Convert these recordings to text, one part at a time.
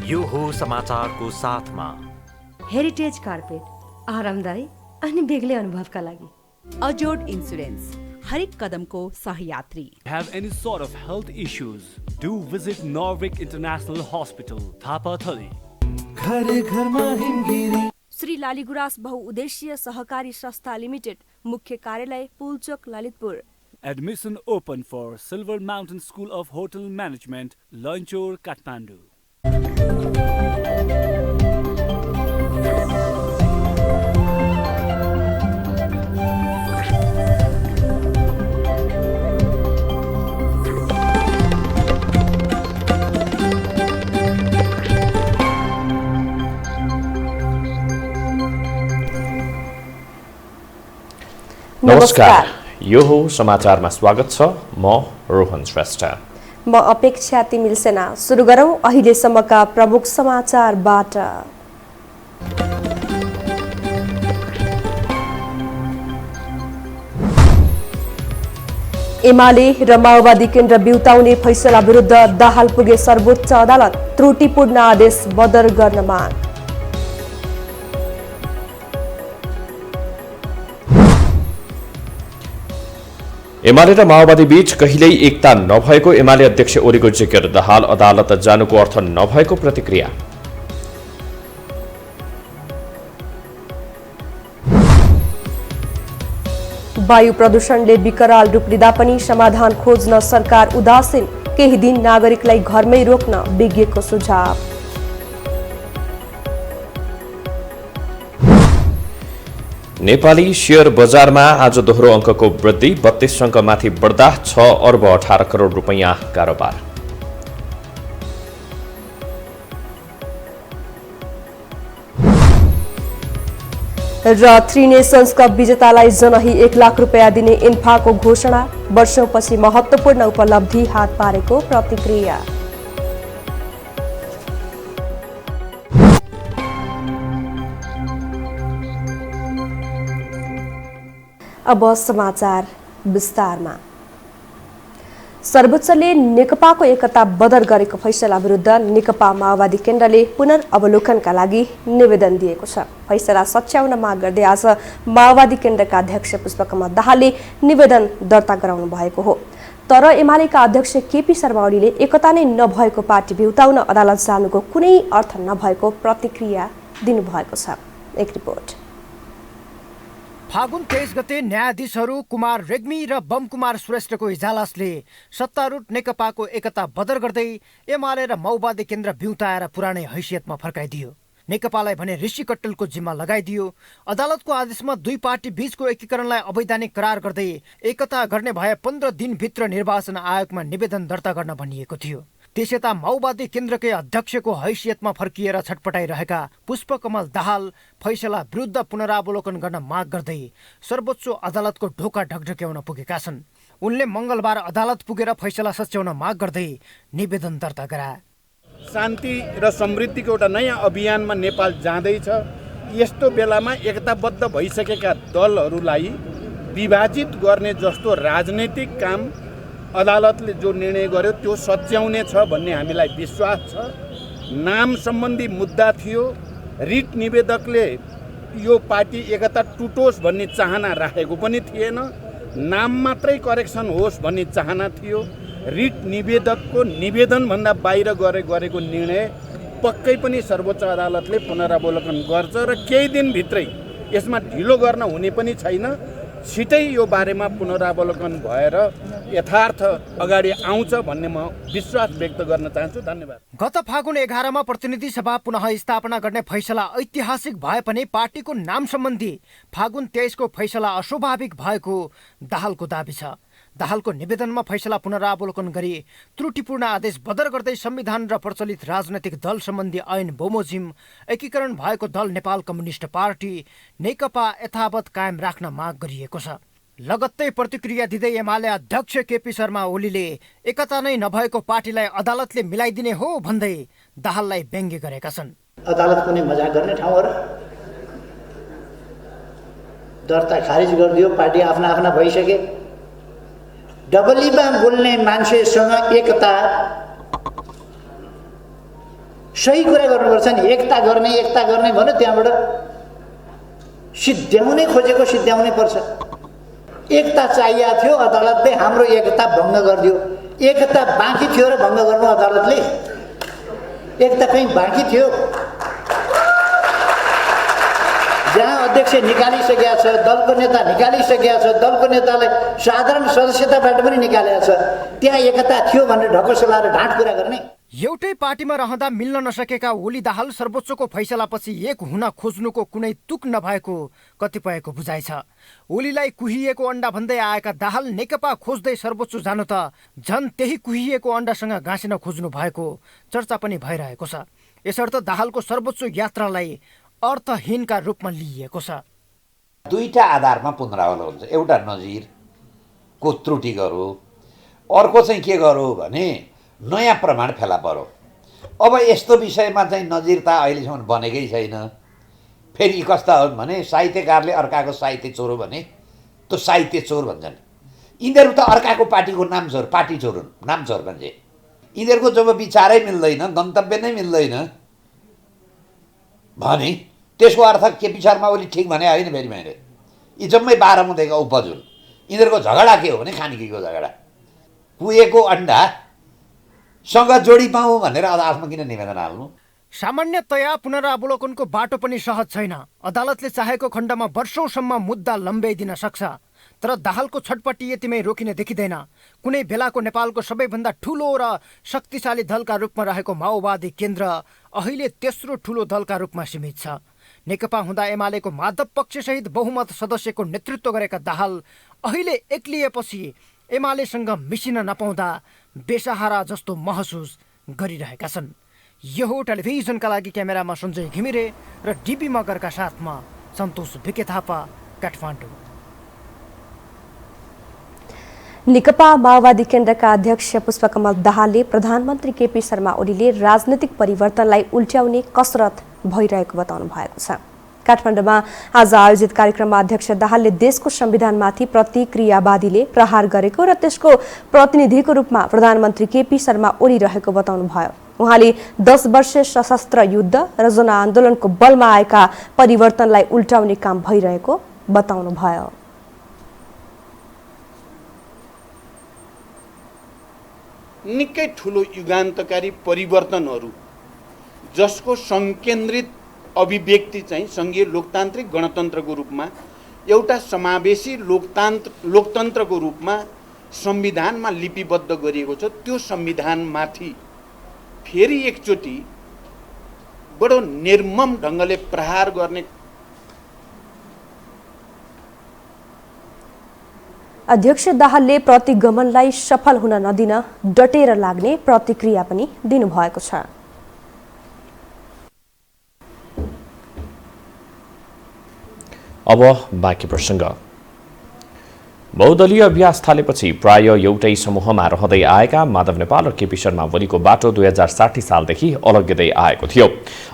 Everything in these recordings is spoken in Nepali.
यो हो समाचारको साथमा हेरिटेज कार्पेट आरामदायी अनि बेग्लै अनुभवका लागि। अजोड इन्सुरेन्स हरेक कदमको सहयात्री। Have any sort of health issues? Do visit Norvik International Hospital, Thapatali. घरे घरमा हिमगिरी। श्री लालीगुराँस बहुउद्देश्यीय सहकारी संस्था लिमिटेड, मुख्य कार्यालय Pulchowk, Lalitpur. Admission open for Silver Mountain School of Hotel Management, Lanchor, Kathmandu. नमस्कार, यो हो समाचारमा स्वागत छ। म रोहन श्रेष्ठ। म अपेक्षा तिमिल सेना। सुरु गरौं अहिलेसम्मका प्रमुख समाचारबाट। एमाले र माओवादी केन्द्र बिउताउने फैसला विरुद्ध दाहाल पुगे सर्वोच्च अदालत, त्रुटिपूर्ण आदेश बदर गर्न माग। एमाले र माओवादी बीच कहिल्यै एकता नभएको एमाले अध्यक्ष ओलीको जिकिर, दाहाल अदालत जानुको अर्थ नभएको प्रतिक्रिया। वायु प्रदूषणले विकराल रूप लिँदा पनि समाधान खोज्न सरकार उदासीन, केही दिन नागरिकलाई घरमै रोक्न विज्ञको सुझाव। नेपाली शेयर बजारमा आज दोहोरो अङ्कको वृद्धि, 32 अङ्कमाथि बढ्दा 6 अर्ब 18 करोड रुपैयाँ कारोबार। र थ्री नेशन्स कप विजेतालाई जनही 1 लाख रुपैयाँ दिने इन्फाको घोषणा, वर्षौंपछि महत्वपूर्ण उपलब्धि हात पारेको प्रतिक्रिया। अब समाचार विस्तारमा। सर्वोच्चले नेकपाको एकता बदर गरेको फैसला विरुद्ध नेकपा माओवादी केन्द्रले पुनर्अवलोकनका लागि निवेदन दिएको छ। फैसला सच्याउन माग गर्दै आज माओवादी केन्द्रका अध्यक्ष पुष्पकमल दाहालले निवेदन दर्ता गराउनु भएको हो। तर एमालेका अध्यक्ष केपी शर्मा ओलीले एकता नै नभएको पार्टी बिउताउन अदालत जानुको कुनै अर्थ नभएको प्रतिक्रिया दिनुभएको छ। एक रिपोर्ट। फागुन 23 गते न्यायाधीशहरू कुमार रेग्मी र बम कुमार श्रेष्ठको इजलासले सत्तारूढ नेकपाको एकता बदर गर्दै एमाले र माओवादी केन्द्र बिउताएर पुरानै हैसियतमा फर्काइदियो। नेकपालाई भने ऋषि कट्टलको जिम्मा लगाइदियो। अदालतको आदेशमा दुई पार्टी बीचको एकीकरणलाई अवैधानिक करार गर्दै एकता गर्ने भए 15 दिनभित्र निर्वाचन आयोगमा निवेदन दर्ता गर्न भनिएको थियो। त्यसयता माओवादी केन्द्रकै अध्यक्षको हैसियतमा फर्किएर छटपटाइरहेका पुष्पकमल दाहाल फैसला विरुद्ध पुनरावलोकन गर्न माग गर्दै सर्वोच्च अदालतको ढोका ढकढक्याउन पुगेका छन्। उनले मंगलबार अदालत पुगेर फैसला सच्याउन माग गर्दै निवेदन दर्ता गराए। शान्ति र समृद्धिको एउटा नयाँ अभियानमा नेपाल जाँदैछ। यस्तो बेलामा एकताबद्ध भइसकेका दलहरूलाई विभाजित गर्ने जस्तो राजनैतिक काम अदालतले जो निर्णय गर्यो त्यो सच्याउने छ भन्ने हामीलाई विश्वास छ। नाम सम्बन्धी मुद्दा थियो। रिट निवेदकले यो पार्टी एकता टुटोस् भन्ने चाहना राखेको पनि थिएन। नाम मात्रै करेक्सन होस् भन्ने चाहना थियो। रिट निवेदकको निवेदनभन्दा बाहिर गरेको निर्णय पक्कै पनि सर्वोच्च अदालतले पुनरावलोकन गर्छ र केही दिनभित्रै यसमा ढिलो गर्न हुने पनि छैन। छिटै यो बारेमा पुनरावलोकन भएर यथार्थ अगाडि आउँछ भन्ने म विश्वास व्यक्त गर्न चाहन्छु। धन्यवाद। गत फागुन 11 मा प्रतिनिधि सभा पुनः स्थापना गर्ने फैसला ऐतिहासिक भए पनि पार्टीको नाम सम्बन्धी फागुन 23 को फैसला अस्वाभाविक भएको दाहालको दाबी छ। दाहालको निवेदनमा फैसला पुनरावलोकन गरी त्रुटिपूर्ण आदेश बदर गर्दै संविधान र प्रचलित राजनैतिक दल सम्बन्धी ऐन बमोजिम एकीकरण भएको दल नेपाल कम्युनिस्ट पार्टी नेकपा यथावत कायम राख्न माग गरिएको छ। लगत्तै प्रतिक्रिया दिँदै एमाले अध्यक्ष केपी शर्मा ओलीले एकता नै नभएको पार्टीलाई अदालतले मिलाइदिने हो भन्दै दाहाललाई व्यङ्ग्य गरेका छन्। अदालत कुनै मजाक गर्ने ठाउँ हो र? दर्ता खारिज गरिदियो, पार्टी आफ्ना आफ्ना भइसके। डबलीमा बोल्ने मान्छेसँग एकता सही कुरा गर्नुपर्छ नि, एकता गर्ने भने त्यहाँबाट सिद्ध्याउनै खोजेको सिद्ध्याउनै पर्छ। एकता चाहिएको थियो, अदालतले हाम्रो एकता भङ्ग गरिदियो। एकता बाँकी थियो र भङ्ग गर्नु अदालतले? एकता कहीँ बाँकी थियो? जहाँ अध्यक्ष निकालिसकेका छ, दलको नेता निकालिसकेका छ, दलको नेतालाई साधारण सदस्यताबाट पनि निकालेको छ, त्यहाँ एकता थियो भनेर ढकस लाएर ढाँट कुरा गर्ने? एउटै पार्टीमा रहँदा मिल्न नसकेका ओली दाहाल सर्वोच्चको फैसलापछि एक हुन खोज्नुको कुनै तुक नभएको कतिपयको बुझाइ छ। ओलीलाई कुहिएको अन्डा भन्दै आएका दाहाल नेकपा खोज्दै सर्वोच्च जानु त झन् त्यही कुहिएको अन्डासँग गाँसिन खोज्नु भएको चर्चा पनि भइरहेको छ। यसर्थ दाहालको सर्वोच्च यात्रालाई अर्थहीनका रूपमा लिइएको छ। दुईटा आधारमा पुनरावलोकन हुन्छ। एउटा नजिरको त्रुटि गरौँ, अर्को चाहिँ के गरौँ भने नयाँ प्रमाण फेला परो। अब यस्तो विषयमा चाहिँ नजिर त अहिलेसम्म बनेकै छैन। फेरि कस्ता हुन् भने साहित्यकारले अर्काको साहित्य चोरो भने त्यो साहित्य चोर भन्छन्। यिनीहरू त अर्काको पार्टीको नाम चोर, पार्टी चोर हुन्, नाम चोर मान्छे। यिनीहरूको जब विचारै मिल्दैन, गन्तव्य नै मिल्दैन भने त्यसको अर्थ केपी शर्मा ओली ठिक भने होइन। फेरि मैले यी जम्मै 12 मुदेका उपज हुन्। यिनीहरूको झगडा के हो भने खानकीको झगडा। कुहेको अन्डा सँग जोडी पाऊँ भनेर अदालतमा किन निवेदन हाल्नु? सामान्यतया पुनरावलोकनको बाटो पनि सहज छैन। अदालतले चाहेको खण्डमा वर्षौंसम्म मुद्दा लम्ब्याइदिन सक्छ। तर दाहालको छटपट्टि यतिमै रोकिने देखिँदैन। कुनै बेलाको नेपालको सबैभन्दा ठुलो र शक्तिशाली दलका रूपमा रहेको माओवादी केन्द्र अहिले तेस्रो ठुलो दलका रूपमा सीमित छ। नेकपा हुँदा एमालेको माधव पक्षसहित बहुमत सदस्यको नेतृत्व गरेका दाहाल अहिले एक्लिएपछि एमालेसँग मिसिन नपाउँदा बेसहारा जस्तो महसुस गरिरहेका छन्। यो हो टेलिभिजनका लागि क्यामेरामा सञ्जय घिमिरे र डिबी मगरका साथमा सन्तोष भिके थापा, काठमाडौँ। नेकपा माओवादी केन्द्रका अध्यक्ष पुष्पकमल दाहालले प्रधानमन्त्री केपी शर्मा ओलीले राजनीतिक परिवर्तनलाई उल्ट्याउने कसरत भइरहेको बताउनु भएको छ। काठमाडौँमा आज आयोजित कार्यक्रममा अध्यक्ष दाहालले देशको संविधानमाथि प्रतिक्रियावादीले प्रहार गरेको र त्यसको प्रतिनिधिको रूपमा प्रधानमन्त्री केपी शर्मा ओली रहेको बताउनुभयो। उहाँले 10 वर्षे सशस्त्र युद्ध र जनआन्दोलनको बलमा आएका परिवर्तनलाई उल्टाउने काम भइरहेको बताउनुभयो। निकै ठुलो युगान्तकारी परिवर्तनहरू जसको संकेन्द्रित अभिव्यक्ति चाहिँ संघीय लोकतान्त्रिक गणतन्त्रको रूपमा, एउटा समावेशी लोकतन्त्रको रूपमा संविधानमा लिपिबद्ध गरिएको छ। त्यो संविधानमाथि फेरि एकचोटि बडो निर्मम ढङ्गले प्रहार गर्ने अध्यक्ष दाहालले प्रतिगमनलाई सफल हुन नदिन डटेर लाग्ने प्रतिक्रिया पनि दिनुभएको छ। अब बाँकी प्रसङ्ग। बहुदलीय अभ्यास थालेपछि प्राय एउटै समूहमा रहँदै आएका माधव नेपाल र केपी शर्मा ओलीको बाटो 2060 सालदेखि अलग्गिँदै आएको थियो।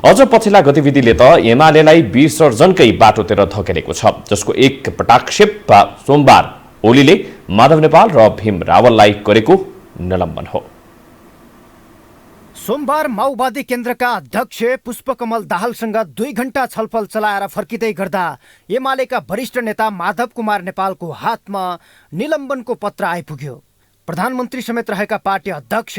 अझ पछिल्ला गतिविधिले त एमालेलाई विसर्जनकै बाटोतिर धकेलेको छ, जसको एक पटाक्षेप सोमबार ओलीले माधव नेपाल र भीम रावललाई गरेको निलम्बन हो। सोमबार माओवादी केन्द्रका अध्यक्ष पुष्पकमल दाहालसँग 2 घण्टा छलफल चलाएर फर्किँदै गर्दा एमालेका वरिष्ठ नेता माधव कुमार नेपालको हातमा निलम्बनको पत्र आइपुग्यो। प्रधानमन्त्री समेत रहेका पार्टी अध्यक्ष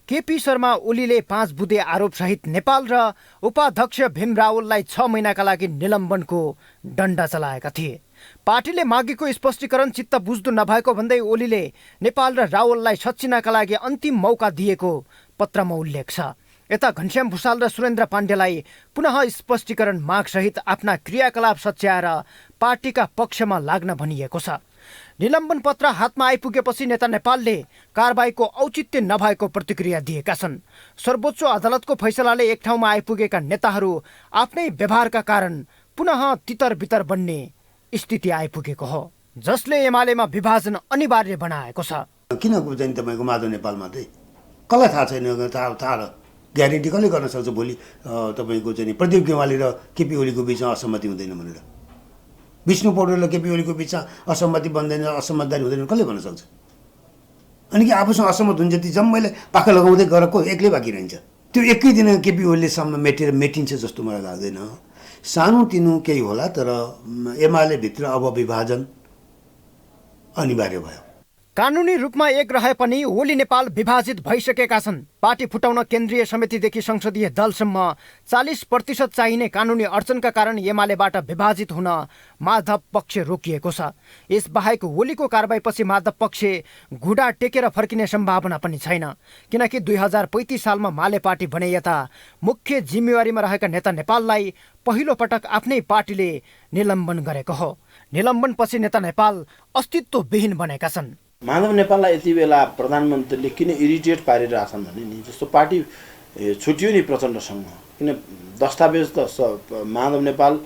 केपी शर्मा ओलीले 5 बुँदे आरोपसहित नेपाल र उपाध्यक्ष भीम रावललाई 6 महिनाका लागि निलम्बनको डण्डा चलाएका थिए। पार्टीले मागेको स्पष्टीकरण चित्त बुझ्दो नभएको भन्दै ओलीले नेपाल र रावललाई सच्चिनका लागि अन्तिम मौका दिएको पत्रमा उल्लेख छ। यता घनश्याम भुषाल र सुरेन्द्र पाण्डेलाई पुनः स्पष्टीकरण मागसहित आफ्ना क्रियाकलाप सच्याएर पार्टीका पक्षमा लाग्न भनिएको छ। निलम्बन पत्र हातमा आइपुगेपछि नेता नेपालले कारबाहीको औचित्य नभएको प्रतिक्रिया दिएका छन्। सर्वोच्च अदालतको फैसलाले एक ठाउँमा आइपुगेका नेताहरू आफ्नै व्यवहारका कारण पुनः तितर बितर बन्ने स्थिति आइपुगेको हो, जसले एमालेमा विभाजन अनिवार्य बनाएको छ। किन चाहिँ तपाईँको माधव नेपालमा चाहिँ कसलाई थाहा छैन? थाहा र ग्यारेन्टी कसले गर्न सक्छ भोलि तपाईँको चाहिँ प्रदीप गेवाली र केपी ओलीको बिचमा असहमति हुँदैन भनेर? विष्णु पौडेल र केपी ओलीको बिचमा असहमति बन्दैन, असमझदारी हुँदैन कसले भन्न सक्छ? अनि कि आफूसँग असहमत हुन्छ ती जम्मैले पाखा लगाउँदै गएर को एक्लै बाँकी रहन्छ? त्यो एकै दिन केपी ओलीसम्म मेटिन्छ जस्तो मलाई लाग्दैन। सानोतिनो केही होला, तर एमाले भित्र अब विभाजन अनिवार्य भयो। कानुनी रूपमा एक रहे पनि ओली नेपाल विभाजित भइसकेका छन्। पार्टी फुटाउन केन्द्रीय समितिदेखि संसदीय दलसम्म 40% चाहिने कानुनी अडचनका कारण एमालेबाट विभाजित हुन माधव पक्ष रोकिएको छ। यसबाहेक ओलीको कारबाहीपछि माधव पक्ष घुँडा टेकेर फर्किने सम्भावना पनि छैन, किनकि 2035 सालमा माले पार्टी बने यता मुख्य जिम्मेवारीमा रहेका नेता नेपाललाई पहिलो पटक आफ्नै पार्टीले निलम्बन गरेको हो। निलम्बनपछि नेता नेपाल अस्तित्वविहीन बनेका छन्। माधव नेपाललाई यति बेला प्रधानमन्त्रीले किन इरिटेट पारिरहेछन् भने नि, जस्तो पार्टी छुट्यो नि प्रचण्डसँग, किन दस्तावेज त माधव नेपाल,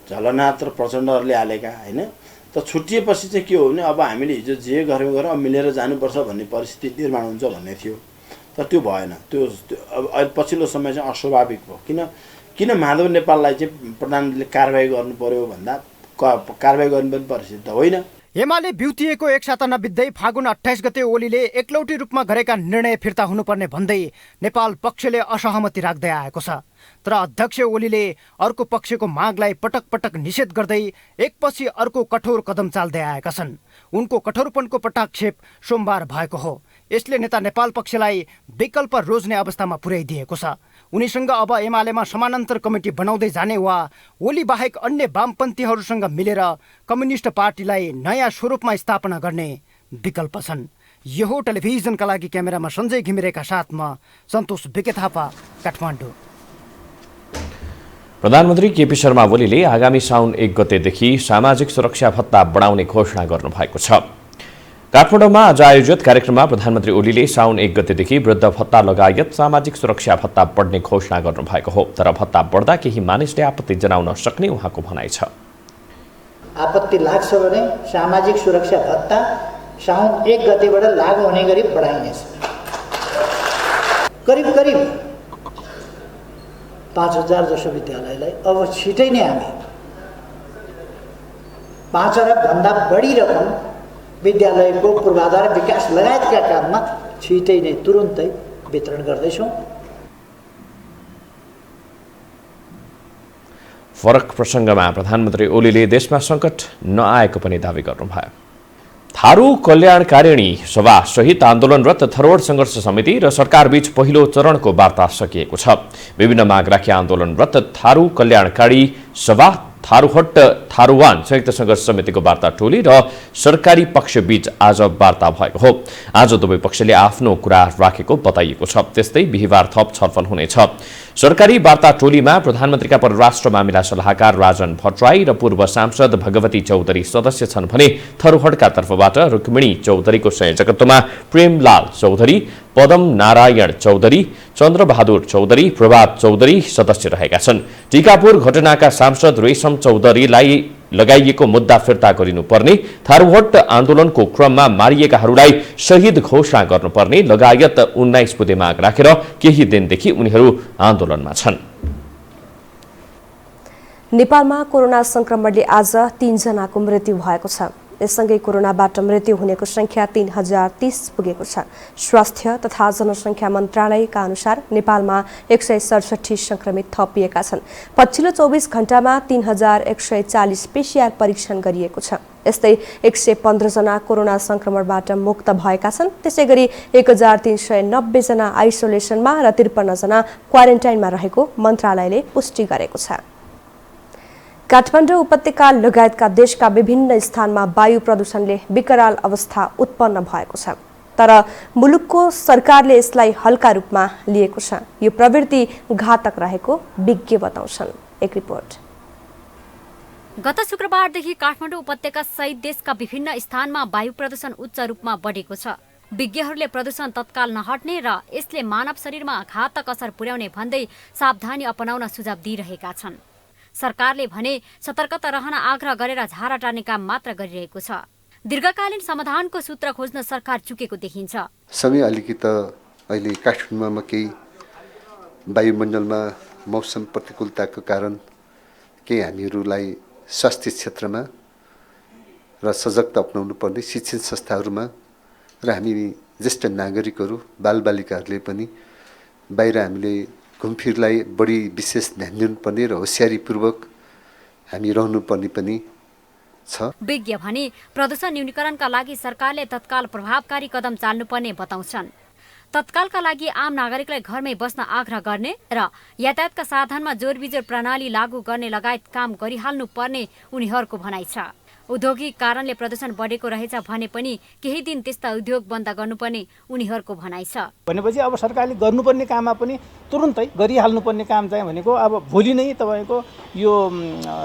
झलनाथ र प्रचण्डहरूले हालेका होइन। त छुट्टिएपछि चाहिँ के हो भने अब हामीले हिजो जे गऱ्यौँ अब मिलेर जानुपर्छ भन्ने परिस्थिति निर्माण हुन्छ भन्ने थियो, तर त्यो भएन। त्यो अब पछिल्लो समय चाहिँ अस्वाभाविक भयो। किन माधव नेपाललाई चाहिँ प्रधानमन्त्रीले कारबाही गर्नु पर्यो भन्दा कारबाही गर्नुपर्ने परिस्थिति त होइन। एमाले बिउतिएको एक साता नबित्दै फागुन 28 गते ओलीले एकलौटी रूपमा गरेका निर्णय फिर्ता हुनुपर्ने भन्दै नेपाल पक्षले असहमति राख्दै आएको छ। तर अध्यक्ष ओलीले अर्को पक्षको मागलाई पटक पटक निषेध गर्दै एकपछि अर्को कठोर कदम चाल्दै आएका छन्। उनको कठोरपनको पटाक्षेप सोमबार भएको हो। यसले नेता नेपाल पक्षलाई विकल्प रोज्ने अवस्थामा पुर्याइदिएको छ। उनीसँग अब एमालेमा समानान्तर कमिटी बनाउँदै जाने वा ओली बाहेक अन्य वामपन्थीहरूसँग मिलेर कम्युनिस्ट पार्टीलाई नयाँ स्वरूपमा स्थापना गर्ने विकल्प छन्। यो हो टेलिभिजनका लागि क्यामेरामा सञ्जय घिमिरेका साथमा सन्तोष बिके थापा, काठमाडौँ। प्रधानमन्त्री केपी शर्मा ओलीले आगामी साउन 1 गतेदेखि सामाजिक सुरक्षा भत्ता बढाउने घोषणा गर्नुभएको छ। काठमाडौँमा आज आयोजित कार्यक्रममा प्रधानमन्त्री ओलीले साउन 1 गतेदेखि वृद्ध भत्ता लगायत सामाजिक सुरक्षा भत्ता बढ्ने घोषणा गर्नुभएको हो। तर भत्ता बढ्दा केही मानिसले आपत्ति जनाउन सक्ने उहाँको भनाइ छ। आपत्ति लाग्छ भने सामाजिक सुरक्षा भत्ता साउन 1 गतेबाट लागू हुने गरी बढाइनेछ। करिब 5000 जसो विद्यालयलाई अब छिटै नै हामी 5 अरबभन्दा बढी रकम विद्यालयको पूर्वाधार विकास लगायतका काममा छिटै नै तुरुन्तै वितरण गर्दैछौँ। फरक प्रसङ्गमा प्रधानमन्त्री ओलीले देशमा सङ्कट नआएको पनि दावी गर्नुभयो। थारू कल्याणकारिणी सभा सहित आन्दोलनरत थरोड सङ्घर्ष समिति र सरकारबीच पहिलो चरणको वार्ता सकिएको छ। विभिन्न माग राखी आन्दोलनरत थारू कल्याणकारी सभा, थारूहट्ट थारूवान संयुक्त सङ्घर्ष समितिको वार्ता टोली र सरकारी पक्षबीच आज वार्ता भएको हो। आज दुवै पक्षले आफ्नो कुरा राखेको बताइएको छ। त्यस्तै बिहिबार थप छलफल हुनेछ। सरकारी वार्ता टोलीमा प्रधानमन्त्रीका परराष्ट्र मामिला सल्लाहकार राजन भट्टराई र पूर्व सांसद भगवती चौधरी सदस्य छन् भने थरूहटका तर्फबाट रुक्मिणी चौधरीको संयोजकत्वमा प्रेमलाल चौधरी, पदम नारायण चौधरी, चन्द्रबहादुर चौधरी, प्रभात चौधरी सदस्य रहेका छन्। टिकापुर घटनाका सांसद रेशम चौधरीलाई लगाइएको मुद्दा फिर्ता गरिनुपर्ने, थारूहट आन्दोलनको क्रममा मारिएकाहरूलाई शहीद घोषणा गर्नुपर्ने लगायत 19 बुँदे माग राखेर केही दिनदेखि उनीहरू आन्दोलनमा छन्। नेपालमा कोरोना संक्रमणले आज 3 जनाको मृत्यु भएको छ। यससँगै कोरोनाबाट मृत्यु हुनेको संख्या 3030 पुगेको छ। स्वास्थ्य तथा जनसङ्ख्या मन्त्रालयका अनुसार नेपालमा 167 संक्रमित थपिएका छन्। पछिल्लो 24 घण्टामा 3140 PCR परीक्षण गरिएको छ। यस्तै 115 जना कोरोना संक्रमणबाट मुक्त भएका छन्। त्यसैगरी 1390 जना आइसोलेसनमा र 53 जना क्वारेन्टाइनमा रहेको मन्त्रालयले पुष्टि गरेको छ। काठमाडौँ उपत्यका लगायतका देशका विभिन्न स्थानमा वायु प्रदूषणले विकराल अवस्था उत्पन्न भएको छ। तर मुलुकको सरकारले यसलाई हल्का रूपमा लिएको छ। यो प्रवृत्ति घातक रहेको विज्ञ बताउँछन्। एक रिपोर्ट। गत शुक्रबारदेखि काठमाडौँ उपत्यका सहित देशका विभिन्न स्थानमा वायु प्रदूषण उच्च रूपमा बढेको छ। विज्ञहरूले प्रदूषण तत्काल नहट्ने र यसले मानव शरीरमा घातक असर पुर्याउने भन्दै सावधानी अपनाउन सुझाव दिइरहेका छन्। सरकारले भने सतर्कता रहन आग्रह गरेर झारा टार्ने काम मात्र गरिरहेको छ। दीर्घकालीन समाधानको सूत्र खोज्न सरकार चुकेको देखिन्छ। सँगै अलिकति अहिले काठमाडौँमा केही वायुमण्डलमा मौसम प्रतिकूलताको कारण केही हामीहरूलाई स्वास्थ्य क्षेत्रमा र सजगता अपनाउनु पर्ने शिक्षण संस्थाहरूमा र हामी ज्येष्ठ नागरिकहरू बालबालिकाहरूले पनि बाहिर हामीले घुमफिरलाई बढी विशेष ध्यान दिनुपर्ने र होसियारीपूर्वक हामी रहनुपर्ने पनि छ। विज्ञ भने प्रदूषण न्यूनीकरणका लागि सरकारले तत्काल प्रभावकारी कदम चाल्नुपर्ने बताउँछन्। तत्कालका लागि आम नागरिकलाई घरमै बस्न आग्रह गर्ने र यातायातका साधनमा जोरबिजोर प्रणाली लागू गर्ने लगायत काम गरिहाल्नु पर्ने उनीहरूको भनाइ छ। औद्योगिक कारणले प्रदूषण बढेको रहेछ भने पनि केही दिन त्यस्ता उद्योग बन्द गर्नुपर्ने उनीहरूको भनाइ छ। भनेपछि अब सरकारले गर्नुपर्ने काममा पनि तुरुन्तै गरिहाल्नुपर्ने काम चाहिँ भनेको अब भोलि नै तपाईँको यो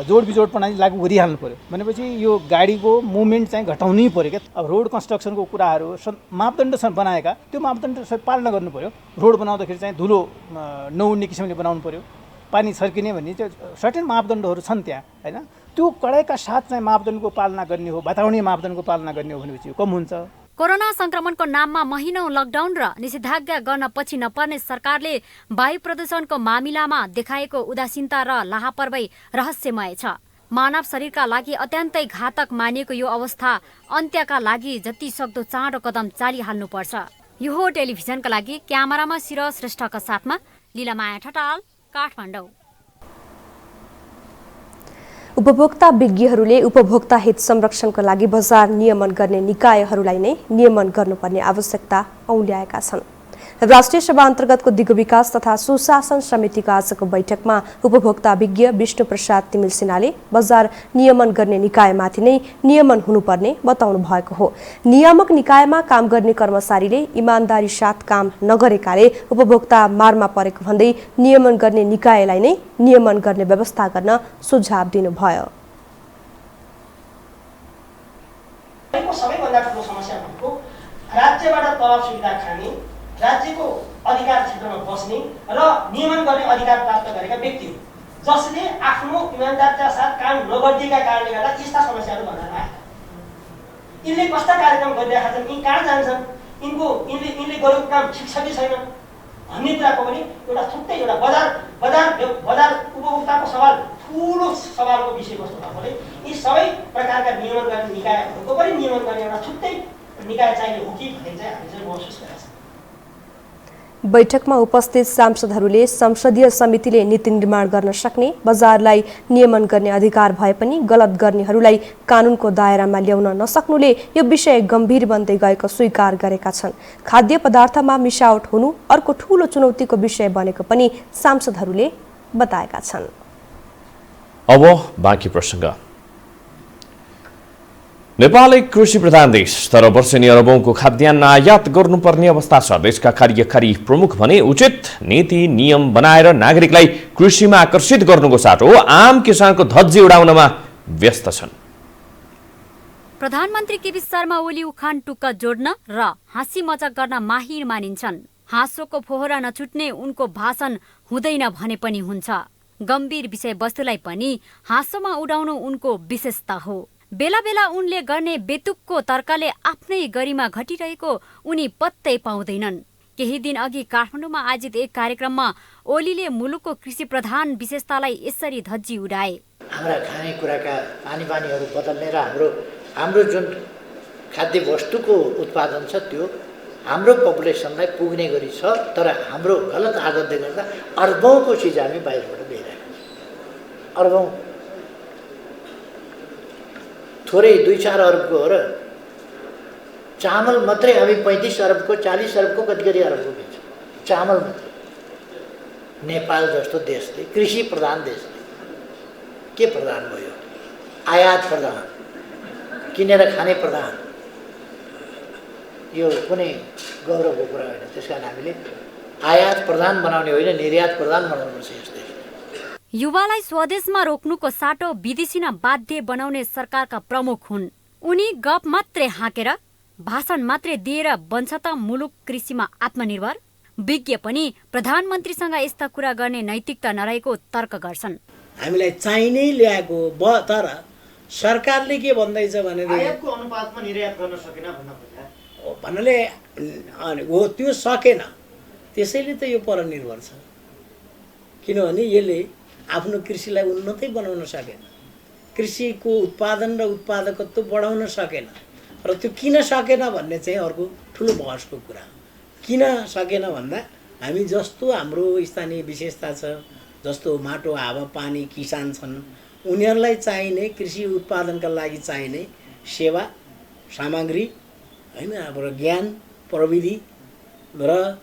जोडबिजोड प्रणाली लागू गरिहाल्नु पर्यो। भनेपछि यो गाडीको मुभमेन्ट चाहिँ घटाउनै पर्यो क्या। अब रोड कन्स्ट्रक्सनको कुराहरू मापदण्ड बनाएका त्यो मापदण्ड पालना गर्नु पर्यो। रोड बनाउँदाखेरि चाहिँ धुलो नउड्ने किसिमले बनाउनु पर्यो। पानी छर्किने भन्ने त्यो सर्टेन मापदण्डहरू छन् त्यहाँ होइन। त्यो कडाइका साथ चाहिँ मापदण्डको पालना गर्ने हो, वातावरणीय मापदण्डको पालना गर्ने हो भनेपछि कम हुन्छ। कोरोना संक्रमणको नाममा महिनौं लकडाउन र निषेधाज्ञा गर्न पछि नपर्ने सरकारले वायु प्रदूषणको मामिलामा देखाएको उदासीनता र लापरवाही रहस्यमय छ। मानव शरीरका लागि अत्यन्तै घातक मानिएको यो अवस्था अन्त्यका लागि जति सक्दो चाँडो कदम चालिहाल्नुपर्छ। यो हो टेलिभिजनका लागि क्यामेरामा शिर श्रेष्ठका साथमा लीलामाया ठटाल, काठमाडौँ। उपभोक्ता विज्ञहरूले उपभोक्ता हित संरक्षणको लागि बजार नियमन गर्ने निकायहरूलाई नै नियमन गर्नुपर्ने आवश्यकता औल्याएका छन्। राष्ट्रिय सभा अन्तर्गतको दिगो विकास तथा सुशासन समितिको आजको बैठकमा उपभोक्ता विज्ञ विष्णु प्रसाद तिमिल सिन्हाले बजार नियमन गर्ने निकायमाथि नै नियमन हुनुपर्ने बताउनु भएको हो। नियामक निकायमा काम गर्ने कर्मचारीले इमानदारी साथ काम नगरेकाले उपभोक्ता मारमा परेको भन्दै नियमन गर्ने निकायलाई नै नियमन गर्ने व्यवस्था गर्न सुझाव दिनुभयो। सबैभन्दा ठुलो समस्या भनेको राज्यबाट तलब सुविधा खाने, राज्यको अधिकार क्षेत्रमा बस्ने र नियमन गर्ने अधिकार प्राप्त गरेका व्यक्ति हो, जसले आफ्नो इमानदारका साथ काम नगरिदिएका कारणले गर्दा यस्ता समस्याहरू बन्न आएका। यिनले कस्ता कार्यक्रम गरिरहेका छन्, यिनी कहाँ जान्छन्, यिनले गरेको काम ठिक छ कि छैन भन्ने कुराको पनि एउटा छुट्टै एउटा बजार उपभोक्ताको सवाल ठुलो सवालको विषयवस्तु भएकोले यी सबै प्रकारका नियमन गर्ने निकायहरूको पनि नियमन गर्ने एउटा छुट्टै निकाय चाहिने हो कि भन्ने चाहिँ हामी चाहिँ महसुस गरेका छौँ। बैठकमा उपस्थित सांसदहरूले संसदीय समितिले नीति निर्माण गर्न सक्ने, बजारलाई नियमन गर्ने अधिकार भए पनि गलत गर्नेहरूलाई कानुनको दायरामा ल्याउन नसक्नुले यो विषय गम्भीर बन्दै गएको स्वीकार गरेका छन्। खाद्य पदार्थमा मिसावट हुनु अर्को ठूलो चुनौतीको विषय बनेको पनि सांसदहरूले बताएका छन्। अब बाँकी प्रसङ्ग। नेपाल एक कृषि प्रधान देश, तर वर्षेनी अरबौंको खाद्यान्न आयात गर्नुपर्ने अवस्था छ। देशका कार्यकारी प्रमुख भने उचित नीति नियम बनाएर नागरिकलाई कृषिमा आकर्षित गर्नुको साटो आम किसानको धज्जी उडाउनमा व्यस्त छन्। प्रधानमन्त्री केपी शर्मा ओली उखान टुक्का जोड्न र हाँसी मजाक गर्न माहिर मानिन्छन्। हाँसोको फोहरा नछुट्ने उनको भाषण हुँदैन भने पनि हुन्छ। गम्भीर विषयवस्तुलाई पनि हाँसोमा उडाउनु उनको विशेषता हो। बेला बेला उनले गर्ने बेतुकको तर्कले आफ्नै गरिमा घटिरहेको उनी पत्तै पाउँदैनन्। केही दिन अघि काठमाडौँमा आयोजित एक कार्यक्रममा ओलीले मुलुकको कृषि प्रधान विशेषतालाई यसरी धज्जी उडाए। हाम्रा खानेकुराका पानीहरू बदल्ने र हाम्रो जुन खाद्य वस्तुको उत्पादन छ त्यो हाम्रो पपुलेसनलाई पुग्ने गरी छ, तर हाम्रो गलत आदतले गर्दा अर्बौंको चिज हामी बाहिरबाट ल्याइरहेका छौँ। अर्बौं थोरै 2-4 अरबको हो र चामल मात्रै हामी 35 अरबको 40 अरबको कति अरबको बेच्छौँ चामल मात्रै। नेपाल जस्तो देशले कृषि प्रधान देशले के प्रधान भयो? आयात प्रधान, किनेर खाने प्रधान। यो कुनै गौरवको कुरा होइन। त्यसकारण हामीले आयात प्रधान बनाउने होइन, निर्यात प्रधान बनाउनुपर्छ यस देशले। युवालाई स्वदेशमा रोक्नुको साटो विदेशी न बाध्य बनाउने सरकारका प्रमुख हुन्। उनी गफ मात्रै हाँकेर भाषण मात्रै दिएर बन्छ त मुलुक कृषिमा आत्मनिर्भर? विज्ञ पनि प्रधानमन्त्रीसँग यस्ता कुरा गर्ने नैतिकता नरहेको तर्क गर्छन्। हामीलाई चाहिने ल्याएको तर सरकारले के भन्दैछ भने आयातको अनुपातमा निर्यात गर्न सकेन भन्नाले हो त्यो सकेन। त्यसैले त यो परनिर्भर छ, किनभने यसले आफ्नो कृषिलाई उन्नतै बनाउन सकेन, कृषिको उत्पादन र उत्पादकत्व बढाउन सकेन। र त्यो किन सकेन भन्ने चाहिँ अर्को ठुलो बहसको कुरा हो। किन सकेन भन्दा हामी जस्तो हाम्रो स्थानीय विशेषता छ, जस्तो माटो हावा पानी किसान छन्, उनीहरूलाई चाहिने कृषि उत्पादनका लागि चाहिने सेवा सामग्री हैन हाम्रो ज्ञान प्रविधि र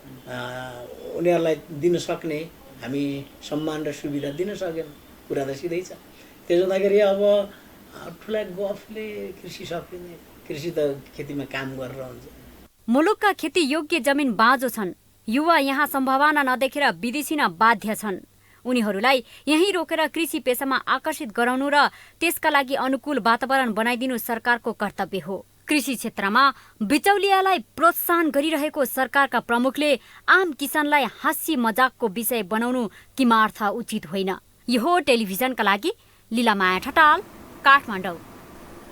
उनीहरूलाई दिन सक्ने हामी सम्मान र सुविधा दिन सकेन। कुरा त सिधै छ। त्यसो हुँदाखेरि अब ठुला गफले कृषि सकिने, कृषि त खेतीमा काम गरेर हुन्छ। मुलुकका खेती योग्य जमिन बाँझो छन्। युवा यहाँ सम्भावना नदेखेर विदेशिन बाध्य छन्। उनीहरूलाई यही रोकेर कृषि पेशामा आकर्षित गराउनु र त्यसका लागि अनुकूल वातावरण बनाइदिनु सरकारको कर्तव्य हो। कृषि क्षेत्रमा बिचौलियालाई प्रोत्साहन गरिरहेको सरकारका प्रमुखले आम किसानलाई हाँसी मजाकको विषय बनाउनु किमार्थ उचित होइन। यो टेलिभिजनका लागि लीलामाया ठटाल, काठमाडौँ।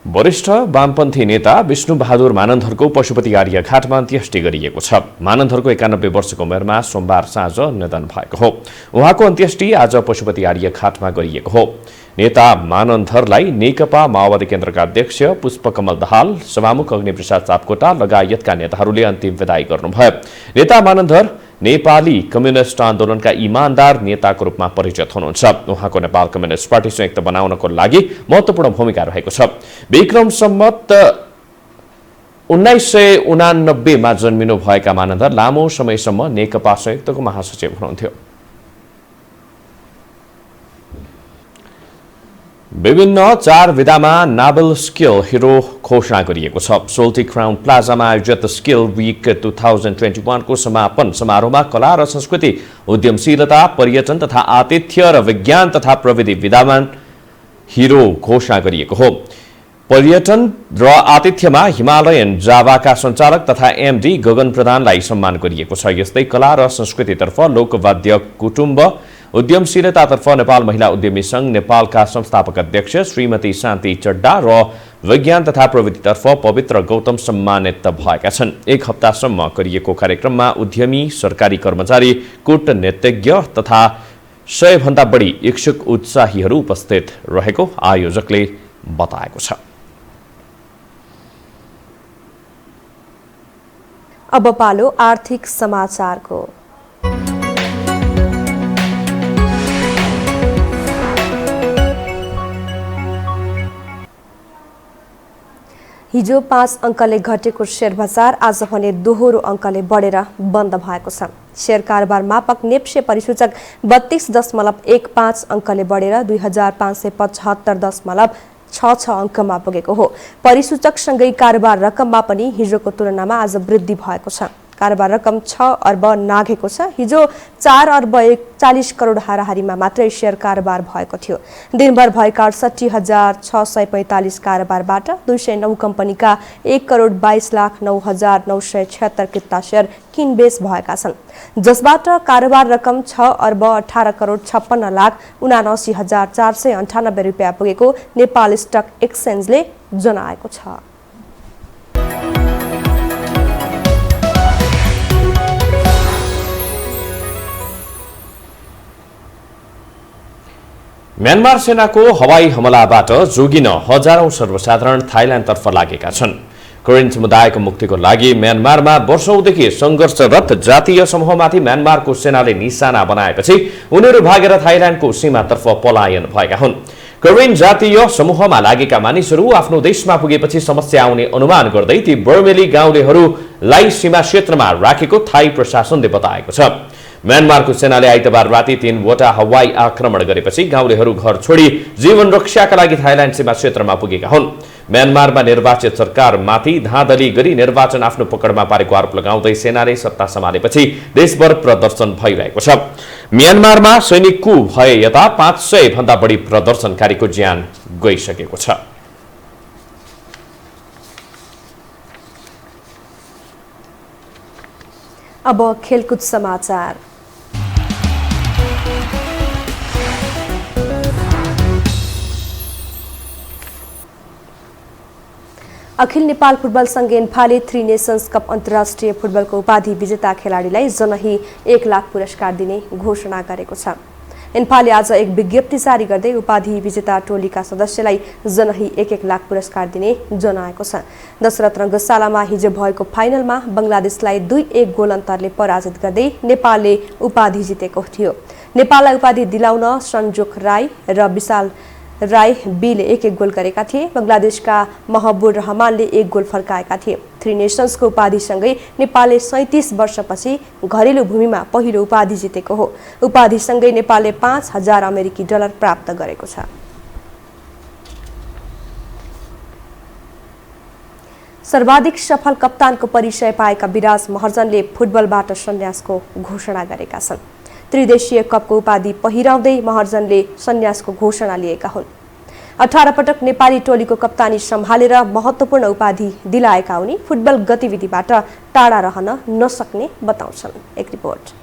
वरिष्ठ वामपन्थी नेता विष्णुबहादुर मानन्धरको पशुपति आर्यघाटमा अन्त्येष्टि गरिएको छ। मानन्धरको 91 वर्षको उमेरमा सोमबार साँझ निधन भएको हो। उहाँको अन्त्येष्टि आज पशुपति आर्यघाटमा गरिएको हो। नेता मानन्धरलाई नेकपा माओवादी केन्द्रका अध्यक्ष पुष्पकमल दाहाल, सभामुख अग्निप्रसाद सापकोटा लगायतका नेताहरूले अन्तिम विदाई गर्नुभयो। नेता मानन्धर नेपाली कम्युनिस्ट आन्दोलनका इमानदार नेताको रूपमा परिचित हुनुहुन्छ। उहाँको नेपाल कम्युनिस्ट पार्टी संयुक्त बनाउनको लागि महत्त्वपूर्ण भूमिका रहेको छ। विक्रम सम्वत 1989 मा जन्मिनु भएका मानन्धर लामो समयसम्म नेकपा संयुक्तको महासचिव हुनुहुन्थ्यो। विभिन्न 4 विधामा नाबल स्किल हिरो घोषणा गरिएको छ। सोल्टी क्राउन प्लाजामा आयोजित स्किल वीक 2021 को समापन समारोहमा कला र संस्कृति, उद्यमशीलता, पर्यटन तथा आतिथ्य र विज्ञान तथा प्रविधि विधामा हिरो घोषणा गरिएको हो। पर्यटन र आतिथ्यमा हिमालयन जावाका सञ्चालक तथा एमडी गगन प्रधानलाई सम्मान गरिएको छ। यस्तै कला र संस्कृतितर्फ लोकवाद्य कुटुम्ब, उद्यमशीलतातर्फ नेपाल महिला उद्यमी संघ नेपालका संस्थापक अध्यक्ष श्रीमती शान्ति चड्डा र विज्ञान तथा प्रविधितर्फ पवित्र गौतम सम्मानित भएका छन्। 1 हप्तासम्म गरिएको कार्यक्रममा उद्यमी, सरकारी कर्मचारी, कूटनीतिज्ञ तथा 100 भन्दा बढी इच्छुक उत्साहीहरू उपस्थित रहेको आयोजकले बताएको छ। अब पालो आर्थिक समाचारको। हिजो 5 अङ्कले घटेको शेयर बजार आज भने दोहोरो अङ्कले बढेर बन्द भएको छ। शेयर कारोबार मापक नेप्से परिसूचक 32.15 अङ्कले बढेर 2575.66 अङ्कमा पुगेको हो। परिसूचकसँगै कारोबार रकममा पनि हिजोको तुलनामा आज वृद्धि भएको छ। कारोबार रकम 6 अर्ब नाघेको छ। हिजो 4 अर्ब 41 करोड हाराहारीमा मात्रै शेयर कारोबार भएको थियो। दिनभर भएका 68,645 कारोबारबाट 209 कम्पनीका 1,22,09,976 किता शेयर किनबेच भएका छन्, जसबाट कारोबार रकम 6 अर्ब 18 करोड 56,79,498 रुपियाँ पुगेको नेपाल स्टक एक्सचेन्जले जनाएको छ। म्यानमार सेनाको हवाई हमलाबाट जोगिन हजारौं सर्वसाधारण थाइल्याण्डतर्फ लागेका छन्। कोरियन समुदायको मुक्तिको लागि म्यानमारमा वर्षौंदेखि संघर्षरत जातीय समूहमाथि म्यानमारको सेनाले निशाना बनाएपछि उनीहरू भागेर थाइल्याण्डको सीमातर्फ पलायन भएका हुन्। कोरियन जातीय समूहमा लागेका मानिसहरू आफ्नो देशमा पुगेपछि समस्या आउने अनुमान गर्दै ती बर्मेली गाउँलेहरूलाई सीमा क्षेत्रमा राखेको थाई प्रशासनले बताएको छ। म्यानमारको सेनाले आइतबार राति 3वटा हवाई आक्रमण गरेपछि गाउँलेहरू घर छोडी जीवन रक्षाका लागि थाइल्याण्ड सीमा क्षेत्रमा पुगेका हुन्। म्यानमारमा निर्वाचित सरकारमाथि धाँधली गरी निर्वाचन आफ्नो पकडमा पारेको आरोप लगाउँदै सेनाले सत्ता सम्हालेपछि देशभर प्रदर्शन भइरहेको छ। म्यानमारमा सैनिक कू भए यता 500 भन्दा बढी प्रदर्शनकारीको ज्यान गइसकेको छ। अब खेलकुद समाचार। अखिल नेपाल फुटबल संघ एन्फाले 3 नेसन्स कप अन्तर्राष्ट्रिय फुटबलको उपाधि विजेता खेलाडीलाई जनही 1 लाख पुरस्कार दिने घोषणा गरेको छ। इन्फाले आज एक विज्ञप्ति जारी गर्दै उपाधि विजेता टोलीका सदस्यलाई जनही 1-1 लाख पुरस्कार दिने जनाएको छ। दशरथ रङ्गशालामा हिजो भएको फाइनलमा बंगलादेशलाई 2-1 गोल अन्तरले पराजित गर्दै नेपालले उपाधि जितेको थियो। नेपाललाई उपाधि दिलाउन संजोग राई र विशाल राई बीले 1-1 गोल गरेका थिए। बंगलादेशका महबुर रहमानले 1 गोल फर्काएका थिए। थ्री नेशन्सको उपाधिसँगै नेपालले 37 वर्षपछि घरेलु भूमिमा पहिलो उपाधि जितेको हो। उपाधिसँगै नेपालले $5000 अमेरिकी प्राप्त गरेको छ। सर्वाधिक सफल कप्तानको परिचय पाएका विराज महर्जनले फुटबलबाट सन्यासको घोषणा गरेका छन्। त्रिदेशीय कपको उपाधि पहिराउँदै महर्जनले सन्यासको घोषणा लिएका हुन्। 18 पटक नेपाली टोलीको कप्तानी सम्हालेर महत्त्वपूर्ण उपाधि दिलाएका उनी फुटबल गतिविधिबाट टाढा रहन नसक्ने बताउँछन्। एक रिपोर्ट।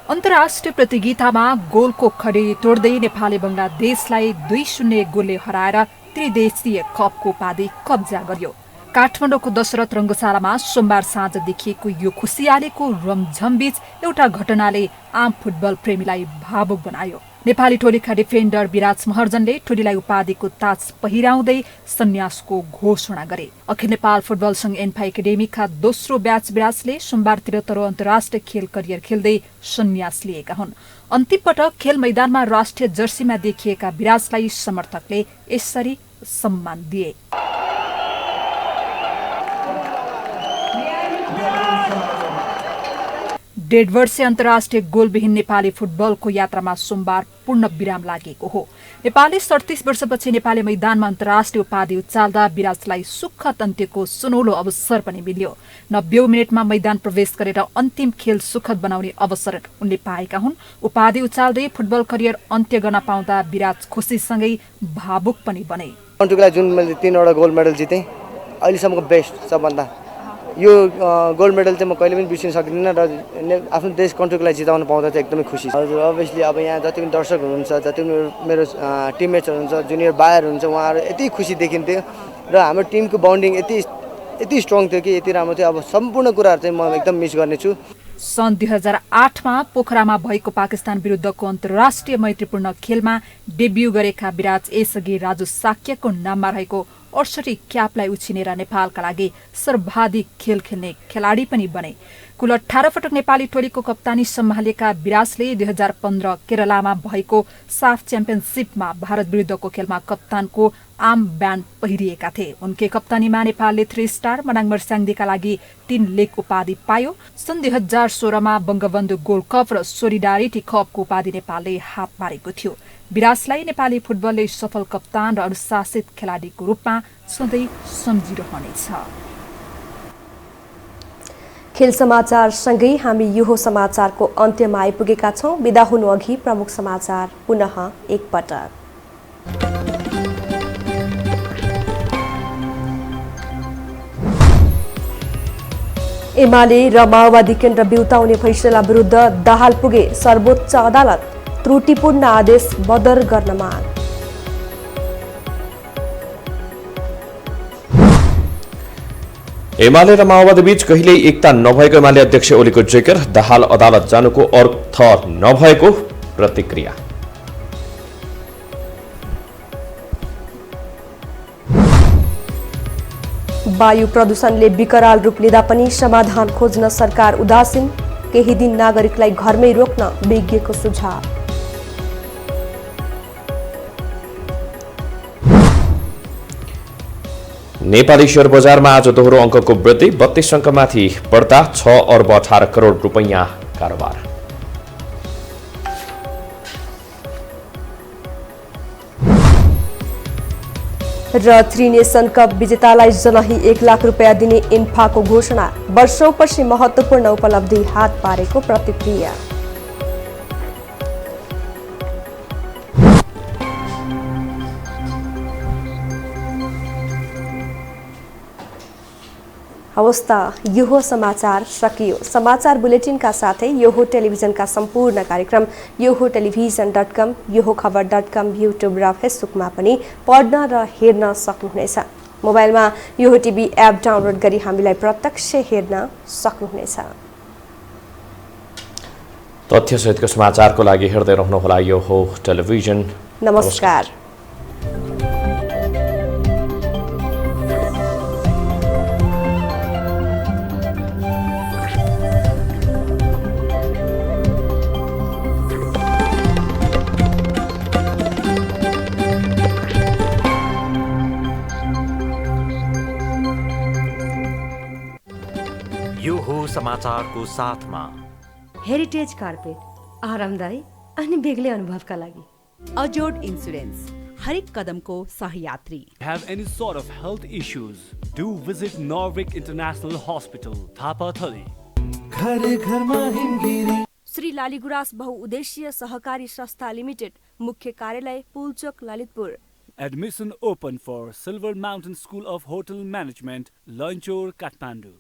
अन्तर्राष्ट्रिय प्रतियोगितामा गोलको खडी तोड्दै नेपालले बंगलादेशलाई 2-0 गोलले हराएर त्रिदेशीय कपको उपाधि कब्जा गर्यो। काठमाडौँको दशरथ रङ्गशालामा सोमबार साँझ देखिएको यो खुसियालीको रमझमबीच एउटा घटनाले आम फुटबल प्रेमीलाई भावुक बनायो। नेपाली टोलीका डिफेन्डर विराज महर्जनले टोलीलाई उपाधिको ताज पहिराउँदै सन्यासको घोषणा गरे। अखिल नेपाल फुटबल संघ एन्फा एकाडेमीका दोस्रो ब्याच विराजले सोमबार 73औं अन्तर्राष्ट्रिय खेल करियर खेल्दै सन्यास लिएका हुन्। अन्तिम पटक खेल मैदानमा राष्ट्रिय जर्सीमा देखिएका विराजलाई समर्थकले यसरी सम्मान दिए। 1.5 वर्षीय अन्तर्राष्ट्रिय गोलविहीन नेपाली फुटबलको यात्रामा सोमबार पूर्ण विराम लागेको हो। नेपालले 37 वर्षपछि नेपाली मैदानमा अन्तर्राष्ट्रिय उपाधि उचाल्दा विराजलाई सुखद अन्त्यको सुनौलो अवसर पनि मिल्यो। 90औं मिनेटमा मैदान प्रवेश गरेर अन्तिम खेल सुखद बनाउने अवसर उनले पाएका हुन्। उपाधि उचाल्दै फुटबल करियर अन्त्य गर्न पाउँदा विराज खुसीसँगै भावुक पनि बने। कन्ट्रीलाई जुन मैले 3वटा गोल्ड मेडल जितेँ, अहिलेसम्मको बेस्ट सबभन्दा यो गोल्ड मेडल चाहिँ म कहिले पनि बिर्सिन सक्दिनँ र आफ्नो देश कन्ट्रीलाई जिताउन पाउँदा चाहिँ एकदमै खुसी छु। हजुर, अभियसली अब यहाँ जति पनि दर्शक हुनुहुन्छ, जति पनि मेरो टिममेट्सहरू हुन्छ, जुनियर बायर हुनुहुन्छ, उहाँहरू यति खुसी देखिन्थ्यो र हाम्रो टिमको बाउन्डिङ यति स्ट्रङ थियो कि यति राम्रो थियो। अब सम्पूर्ण कुराहरू चाहिँ म एकदम मिस गर्नेछु। सन् 2008मा पोखरामा भएको पाकिस्तान विरुद्धको अन्तर्राष्ट्रिय मैत्रीपूर्ण खेलमा डेब्यू गरेका विराज यसअघि राजु साक्यको नाममा रहेको 68 क्यापलाई उछिनेर नेपालका लागि सर्वाधिक खेल खेल्ने खेलाडी पनि बने। कुल 18 पटक नेपाली टोलीको कप्तानी सम्हालेका विराजले 2015 केरलामा भएको साफ च्याम्पियनसिपमा भारत विरुद्धको खेलमा कप्तानको आम ब्यान्ड पहिरिएका थिए। उनकै कप्तानीमा नेपालले 3 स्टार मनाङ मर्स्याङ्दीका लागि 3 लीग उपाधि पायो। सन् 2016मा बंगबन्धु गोल्ड कप र सोलिडारिटी कपको उपाधि नेपालले हात पारेको थियो। विराजलाई नेपाली फुटबलले सफल कप्तान र अनुशासित खेलाडीको रूपमा सधैँ सम्झिरहनेछ। खेल समाचार सँगै हामी यो समाचारको अन्त्यमा आइपुगेका छौं। बिदा हुनु अघि प्रमुख समाचार पुनः एकपटक। एमाले र माओवादी केन्द्र बिउताउने फैसला विरुद्ध दाहाल पुगे सर्वोच्च अदालत, त्रुटिपूर्ण आदेश बदर गर्न माग। एमाले र माओवादी बीच कहिल्यै एकता नभएको एमाले अध्यक्ष ओलीको जिकर, दाहाल अदालत जानुको अर्थ नभएको प्रतिक्रिया। वायु प्रदूषणले विकराल रूप लिँदा पनि समाधान खोज्न सरकार उदासीन, केही दिन नागरिकलाई घरमै रोक्न विज्ञको सुझाव। नेपाली शेयर बजारमा आज दोहोरो अङ्कको वृद्धि, 32 अङ्कमाथि बढ्दा 6 अर्ब 18 करोड रुपैयाँ कारोबार। र थ्री नेसन कप विजेतालाई जनही 1 लाख रुपैयाँ दिने इन्फाको घोषणा, वर्षौंपछि महत्त्वपूर्ण उपलब्धि हात पारेको प्रतिक्रिया। हवस् त, यो समाचार सकियो। समाचार बुलेटिनका साथै यो टेलिभिजनका सम्पूर्ण कार्यक्रम यो टेलिभिजन.com, यो खबर.com, युट्युब र फेसबुकमा पनि पढ्न र हेर्न सक्नुहुनेछ। मोबाइलमा यो टिभी एप डाउनलोड गरी हामीलाई प्रत्यक्ष हेर्न सक्नुहुनेछ। तथ्यसहितको समाचारको लागि हेर्दै रहनुहोला। यो हो टेलिभिजन। नमस्कार। यो हो समाचारको साथमा हेरिटेज कार्पेट आरामदायी अनि बेग्लै अनुभवका लागि। अजोड इन्सुरेन्स हरेक कदमको सहयात्री। Have any sort of health issues? Do visit Norvik International Hospital, Thapatali. घर घरमा हिमगिरी। श्री लालीगुराँस बहुउद्देश्यीय सहकारी संस्था लिमिटेड, मुख्य कार्यालय Pulchowk Lalitpur. Admission open for Silver Mountain School of Hotel Management, Lanchor, Kathmandu.